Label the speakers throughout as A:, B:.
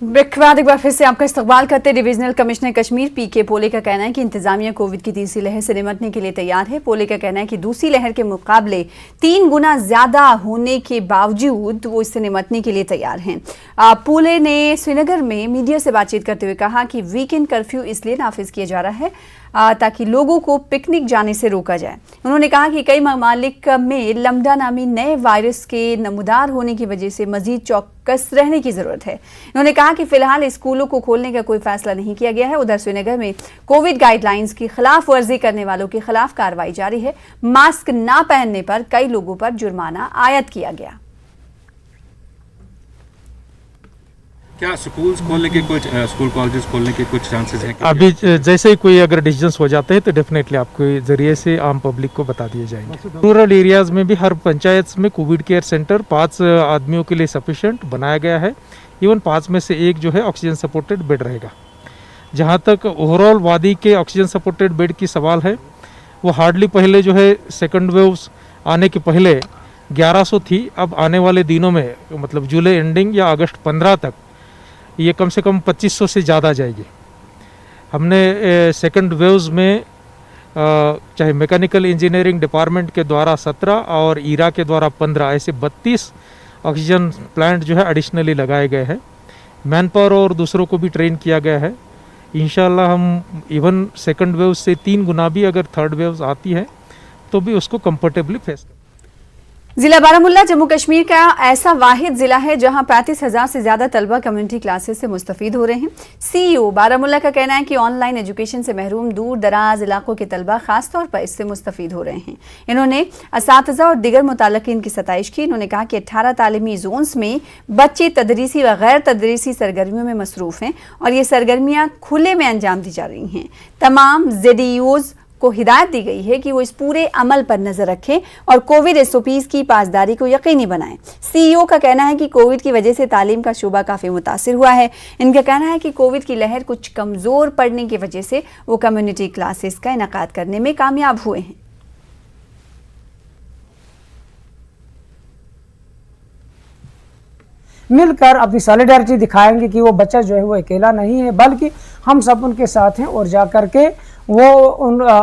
A: Break के बाद एक बार फिर से आपका इस्तकबाल करते डिविजनल कमिश्नर कश्मीर पीके पोले का कहना है कि इंतजामिया कोविड की तीसरी लहर से निपटने के लिए तैयार है। पोले का कहना है कि दूसरी लहर के मुकाबले 3 गुना ज्यादा होने के बावजूद वो इससे निपटने के लिए तैयार हैं। पोले ने श्रीनगर में मीडिया से बातचीत करते हुए कहा कि वीकेंड कर्फ्यू इसलिए नाफिज किया जा रहा है ताकि लोगों को पिकनिक जाने से रोका जाए। उन्होंने कहा कि कई ममालिक में लम्डा नामी नए वायरस के नमूदार होने की वजह से मजीद चौकस रहने की जरूरत है। उन्होंने कहा कि फिलहाल स्कूलों को खोलने का कोई फैसला नहीं किया गया है। उधर श्रीनगर में कोविड गाइडलाइंस की खिलाफ वर्जी करने वालों के खिलाफ कार्रवाई जारी है। मास्क ना पहनने पर कई लोगों पर जुर्माना आयद किया गया।
B: क्या स्कूल खोलने के कुछ स्कूल कॉलेजेस खोलने के कुछ चांसेस हैं?
C: अभी जैसे ही कोई अगर डिसीजंस हो जाते हैं तो डेफिनेटली आपके जरिए से आम पब्लिक को बता दिए जाएंगे। रूरल एरियाज में भी हर पंचायत में कोविड केयर सेंटर 5 आदमियों के लिए सफिशिएंट बनाया गया है। इवन 5 में से 1 जो है ऑक्सीजन सपोर्टेड बेड रहेगा। जहाँ तक ओवरऑल वादी के ऑक्सीजन सपोर्टेड बेड की सवाल है, वो हार्डली पहले जो है सेकेंड वेव्स आने के पहले 1100 थी। अब आने वाले दिनों में मतलब जुलाई एंडिंग या अगस्त 15 तक ये कम से कम 2500 से ज़्यादा जाएगी। हमने सेकंड वेव्स में चाहे मैकेनिकल इंजीनियरिंग डिपार्टमेंट के द्वारा 17 और ईरा के द्वारा 15 ऐसे 32 ऑक्सीजन प्लांट जो है एडिशनली लगाए गए हैं। मैन पावर और दूसरों को भी ट्रेन किया गया है। इंशाल्लाह हम इवन सेकंड वेव से 3 गुना भी अगर थर्ड वेव आती है तो भी उसको कंफर्टेबली फेस कर।
A: जिला बारामुल्ला जम्मू कश्मीर का ऐसा वाहिद जिला है जहां 35,000 से ज्यादा तलबा कम्युनिटी क्लासेस से मुस्तफीद हो रहे हैं। सीईओ बारामुल्ला का कहना है कि ऑनलाइन एजुकेशन से महरूम दूर दराज इलाकों के तलबा खासतौर पर इससे मुस्तफीद हो रहे हैं। इन्होंने असातिज़ा और दिगर मुताल्लिकीन की सताइश की। इन्होंने कहा कि 18 तालीमी जोन्स में बच्चे तदरीसी व गैर तदरीसी सरगर्मियों में मसरूफ हैं और ये सरगर्मियाँ खुले में अंजाम दी जा रही हैं। तमाम ZDOs को हिदायत दी गई है कि वो इस पूरे अमल पर नजर रखें और कोविड SOPs की पासदारी को यकीनी बनाएं। सीईओ का कहना है कि कोविड की वजह से तालीम का शोबा काफ़ी मुतासिर हुआ है। इनका कहना है कि कोविड की लहर कुछ कमज़ोर पड़ने की वजह से वो कम्युनिटी क्लासेस का इनेकाद करने में कामयाब हुए हैं।
D: मिलकर अपनी सॉलिडारिटी दिखाएंगे कि वो बच्चा जो है वो अकेला नहीं है, बल्कि हम सब उनके साथ हैं और जा कर के वो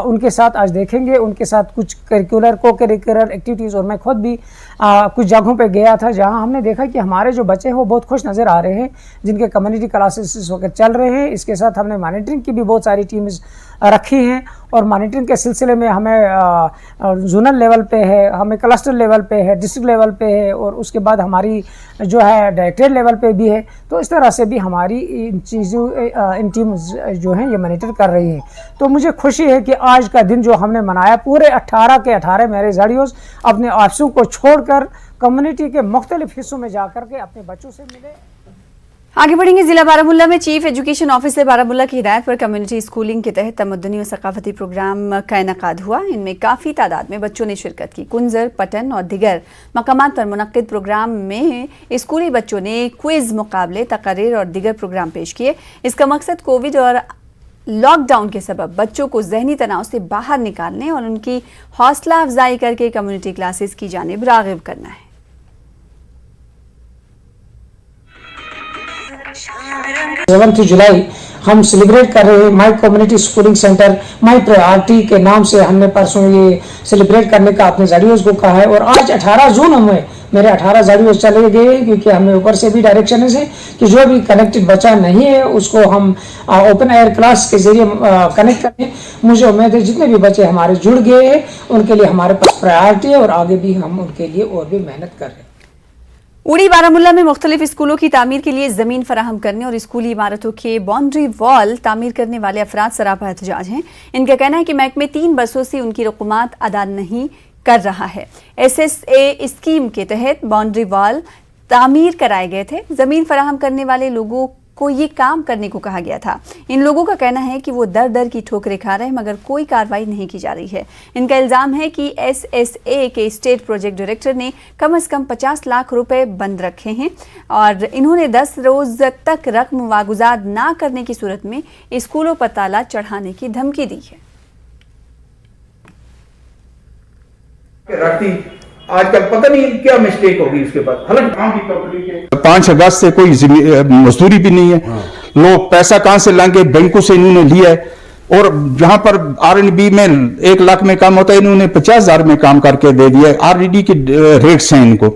D: उनके साथ आज देखेंगे। उनके साथ कुछ करिकुलर एक्टिविटीज़, और मैं खुद भी कुछ जगहों पे गया था जहां हमने देखा कि हमारे जो बच्चे हैं वो बहुत खुश नज़र आ रहे हैं, जिनके कम्युनिटी क्लासेस इस वक्त चल रहे हैं। इसके साथ हमने मॉनिटरिंग की भी बहुत सारी टीम्स रखी हैं और मॉनिटरिंग के सिलसिले में हमें जोनल लेवल पे है, हमें क्लस्टर लेवल पे है, डिस्ट्रिक्ट लेवल पे है और उसके बाद हमारी जो है डायरेक्टरेट लेवल पे भी है। तो इस तरह से भी हमारी इन चीज़ों इन टीम्स जो हैं ये मॉनिटर कर रही हैं। तो मुझे खुशी है कि आज का दिन जो हमने मनाया, पूरे 18 के 18 मेरे ZDOs अपने ऑफिसों को छोड़कर कम्युनिटी के मुख्तलिफ हिस्सों में जाकर के अपने बच्चों से मिले।
A: आगे बढ़ेंगे। जिला बारामुल्ला में चीफ एजुकेशन ऑफिसर बारामुल्ला की हिदायत पर कम्युनिटी स्कूलिंग के तहत तमद्दुनी और सकाफती प्रोग्राम का इनेकाद हुआ। इनमें काफ़ी तादाद में बच्चों ने शिरकत की। कुंजर, पटन और दिगर मकामात पर मुनक्किद प्रोग्राम में स्कूली बच्चों ने क्विज मुकाबले, तकरीर और दिगर प्रोग्राम पेश किए। इसका मकसद कोविड और लॉकडाउन के सबब बच्चों को जहनी तनाव से बाहर निकालने और उनकी हौसला अफजाई करके कम्युनिटी क्लासेस की जानिब राग़िब करना है।
D: 7 जुलाई हम सेलिब्रेट कर रहे हैं my community schooling centre my priority के नाम से। हमने परसों ये सेलिब्रेट करने का अपने ZDOs को कहा है और आज 18 जून में मेरे 18 ZDOs चले गए, क्योंकि हमने ऊपर से भी डायरेक्शन है कि जो भी कनेक्टेड बच्चा नहीं है उसको हम ओपन एयर क्लास के जरिए कनेक्ट करें। मुझे उम्मीद है जितने भी बच्चे हमारे जुड़ गए हैं उनके लिए हमारे पास प्रायोरिटी है और आगे भी हम उनके लिए और भी मेहनत कर रहे हैं।
A: उड़ी बारामुल्ला में मुख्तलिफ स्कूलों की तामीर के लिए ज़मीन फराहम करने और स्कूली इमारतों के बाउंड्री वॉल तामीर करने वाले अफराद सरापा एहतजाज हैं। इनका कहना है कि महकमे 3 बरसों से उनकी रकूमात अदा नहीं कर रहा है। SSA स्कीम के तहत बाउंड्री वॉल तामीर कराए गए थे। ज़मीन फराहम करने वाले लोगों को ये काम करने को कहा गया था। इन लोगों का कहना है कि वो दर दर की ठोकरें खा रहे हैं मगर कोई कार्रवाई नहीं की जा रही है। इनका इल्ज़ाम है कि SSA के स्टेट प्रोजेक्ट डायरेक्टर ने कम से कम 50 लाख रुपए बंद रखे हैं और इन्होंने 10 रोज तक रकम वागुजार ना करने की सूरत में स्कूलों पर ताला चढ़ाने की धमकी दी है।
E: राती आजकल पता नहीं क्या मिस्टेक होगी उसके पास। हालांकि काम की कंपनी के
F: 5 अगस्त से कोई मजदूरी भी नहीं है। लोग पैसा कहां से लाएंगे, बैंकों से इन्होंने लिया है। और जहां पर आरएनबी में 1 लाख में काम होता है, इन्होंने 50,000 में काम करके दे दिया है। आरडीडी के रेट्स हैं इनको,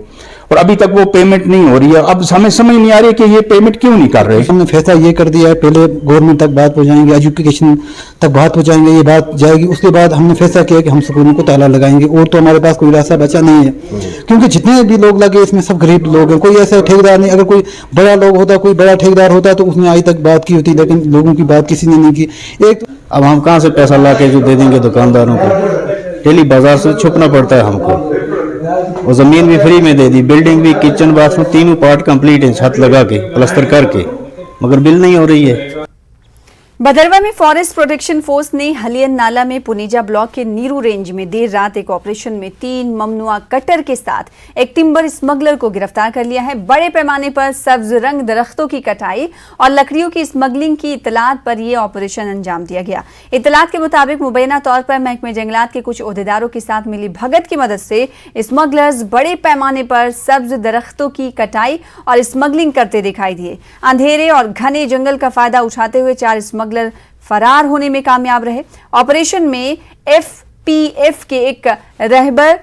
F: और अभी तक वो पेमेंट नहीं हो रही है। अब हमें समझ नहीं आ रही कि ये पेमेंट क्यों नहीं कर रहे।
G: हमने फैसला ये कर दिया है, पहले गवर्नमेंट तक बात पहुंचाएंगे, एजुकेशन तक बात पहुंचाएंगे, ये बात जाएगी। उसके बाद हमने फैसला किया कि हम स्कूलों को ताला लगाएंगे, और तो हमारे पास कोई रास्ता बचा नहीं है, क्योंकि जितने भी लोग लगे इसमें सब गरीब लोग हैं। कोई ऐसा ठेकेदार नहीं, अगर कोई बड़ा लोग होता, कोई बड़ा ठेकेदार होता तो उसने आज तक बात की होती, लेकिन लोगों की बात किसी ने नहीं की। एक
H: अब हम कहाँ से पैसा ला के जो दे देंगे दुकानदारों को, डेली बाजार से छुपना पड़ता है हमको। और जमीन भी फ्री में दे दी, बिल्डिंग भी, किचन बाथरूम तीनों पार्ट कंप्लीट है, छत लगा के प्लास्टर करके, मगर बिल नहीं हो रही है।
A: भदरवा में फॉरेस्ट प्रोटेक्शन फोर्स ने हलियन नाला में पुनीजा ब्लॉक के नीरू रेंज में देर रात एक ऑपरेशन में 3 ममनुआ कटर के साथ एक टिम्बर स्मगलर को गिरफ्तार कर लिया है। बड़े पैमाने पर सब्ज रंग दरख्तों की कटाई और लकड़ियों की स्मगलिंग की इतलात पर यह ऑपरेशन अंजाम दिया गया। इतलात के मुताबिक मुबैना तौर पर महकमे जंगलात के कुछ ओहदेदारों के साथ मिली भगत की मदद से स्मगलर्स बड़े पैमाने पर सब्ज दरख्तों की कटाई और स्मगलिंग करते दिखाई दिए। अंधेरे और घने जंगल का फायदा उठाते हुए 4 स्मगलर फरार होने में कामयाब रहे। ऑपरेशन में एफपीएफ के एक रहबर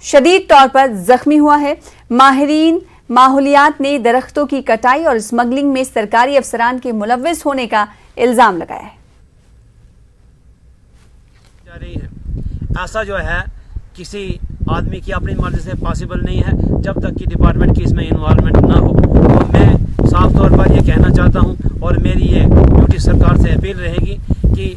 A: शदीद तौर पर जख्मी हुआ है। माहिरीन माहौलियात ने दरख्तों की कटाई और स्मगलिंग में सरकारी अफसरान के मुलव्विस होने का इल्जाम लगाया है।
I: ऐसा जो है किसी आदमी की अपनी मर्जी से पॉसिबल नहीं है, जब तक कि डिपार्टमेंट की इसमें इन्वॉल्वमेंट ना हो। तो मैं साफ तौर पर ये कहना चाहता हूँ, और मेरी ये ड्यूटी सरकार से अपील रहेगी कि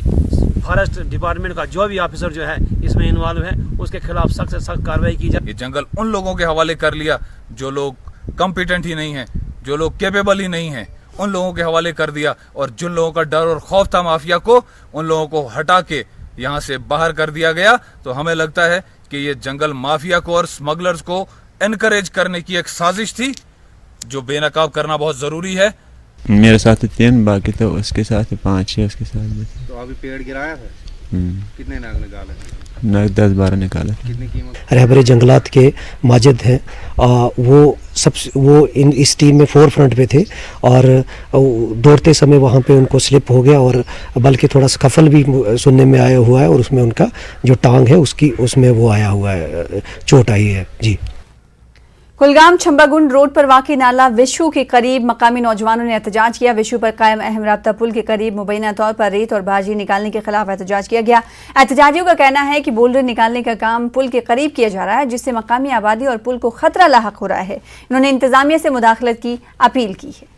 I: फॉरेस्ट डिपार्टमेंट का जो भी ऑफिसर जो है इसमें इन्वॉल्व है, उसके खिलाफ सख्त से सख्त कार्रवाई की जाए।
J: ये जंगल उन लोगों के हवाले कर लिया जो लोग कॉम्पिटेंट ही नहीं है, जो लोग कैपेबल ही नहीं है, उन लोगों के हवाले कर दिया। और जिन लोगों का डर और खौफ था माफिया को, उन लोगों को हटा के यहाँ से बाहर कर दिया गया। तो हमें लगता है कि ये जंगल माफिया को और स्मगलर्स को एनकरेज करने की एक साजिश थी, जो बेनकाब करना बहुत जरूरी है।
H: मेरे साथ 3 बाकी तो उसके साथ 5-6 उसके साथ।
B: तो अभी पेड़ गिराया था, कितने नाग निकाले?
H: नग 10-12 निकाले।
B: कितनी कीमत?
G: रहबरे जंगलात के माजिद हैं, वो इस टीम में 4 फ्रंट पे थे, और दौड़ते समय वहाँ पे उनको स्लिप हो गया, और बल्कि थोड़ा स्कफल भी सुनने में आया हुआ है, और उसमें उनका जो टांग है उसमें वो आया हुआ है, चोट आई है जी।
A: कुलगाम छंबागुंड रोड पर वाक़ई नाला विशु के करीब मकामी नौजवानों ने एहतजाज किया। विशु पर कायम अहम राब्ता पुल के करीब मुबैना तौर पर रेत और बाजी निकालने के खिलाफ एहतजाज किया गया। एहतजाजियों का कहना है कि बोल्डर निकालने का काम पुल के करीब किया जा रहा है, जिससे मकामी आबादी और पुल को खतरा लाहक हो रहा है। इन्होंने इंतजामिया से मुदाखलत की अपील की है।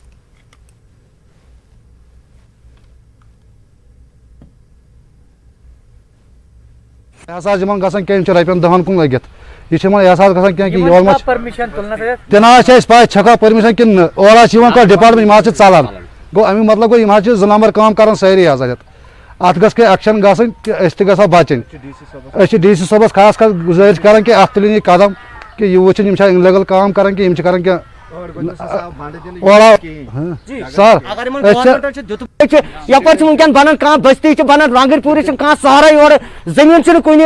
K: छका परमिशन कि और डिपार्टमेंट माज चलान गो अमी मतलब गो यम 2 नंबर काम कर सारी हजरत अत गस एक्शन गो बचन डीसी सबस खास कर गुजारिश कर कि अत तुलिन कदम कि यह वुचन इनलीगल काम कर सर
L: यपर वनकन बनान कह बस्ती बनान रंगरपुरी सहरा और जमीन कुन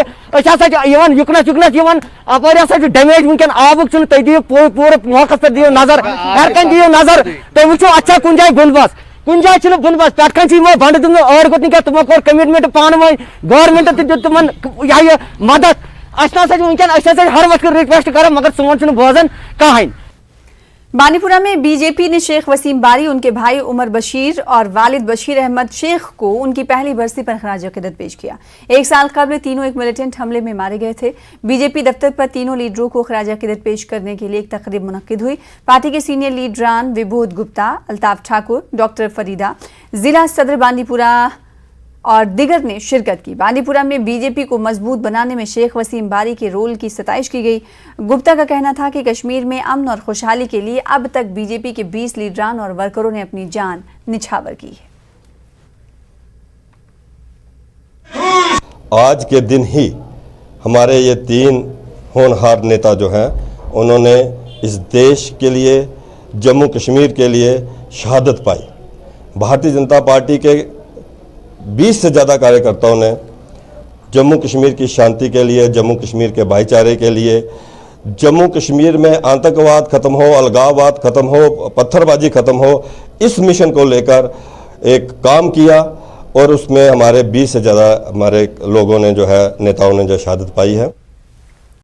L: युकनस अपर डैमेज वनकन आबुक तुम दियो पूरे मौके पर दियो नजर हर कन दियो नजर तुम वो अच्छा कुन जाए बुनबस कुन जाए बुनबस पे बंद तुम और गुत तुमो कोर कमिटमेंट पान वन गवर्नमेंट तुम यह मदद वनकन हर वक्त रिक्वेस्ट कर मगर सोन बोजान कहीं।
A: बानीपुरा में बीजेपी ने शेख वसीम बारी, उनके भाई उमर बशीर और वालिद बशीर अहमद शेख को उनकी पहली बरसी पर खराज अकीदत पेश किया। 1 साल कबल तीनों एक मिलिटेंट हमले में मारे गए थे। बीजेपी दफ्तर पर तीनों लीडरों को खराज अकीदत पेश करने के लिए एक तकरीब मुनक्किद हुई। पार्टी के सीनियर लीडरान विभूत गुप्ता, अल्ताफ ठाकुर, डॉक्टर फरीदा, जिला सदर बानीपुरा और दिगर ने शिरकत की। बानीपुरा में बीजेपी को मजबूत बनाने में शेख वसीम बारी के रोल की सताइश की गई। गुप्ता का कहना था कि कश्मीर में अमन और खुशहाली के लिए अब तक बीजेपी के 20 लीडरान और वर्करों ने अपनी जान निछावर की है।
M: आज के दिन ही हमारे ये 3 होनहार नेता जो हैं, उन्होंने इस देश के लिए, जम्मू कश्मीर के लिए शहादत पाई। भारतीय जनता पार्टी के 20 से ज़्यादा कार्यकर्ताओं ने जम्मू कश्मीर की शांति के लिए, जम्मू कश्मीर के भाईचारे के लिए, जम्मू कश्मीर में आतंकवाद ख़त्म हो, अलगाववाद ख़त्म हो, पत्थरबाजी ख़त्म हो, इस मिशन को लेकर एक काम किया और उसमें हमारे 20 से ज़्यादा हमारे लोगों ने जो है, नेताओं ने जो शहादत पाई है।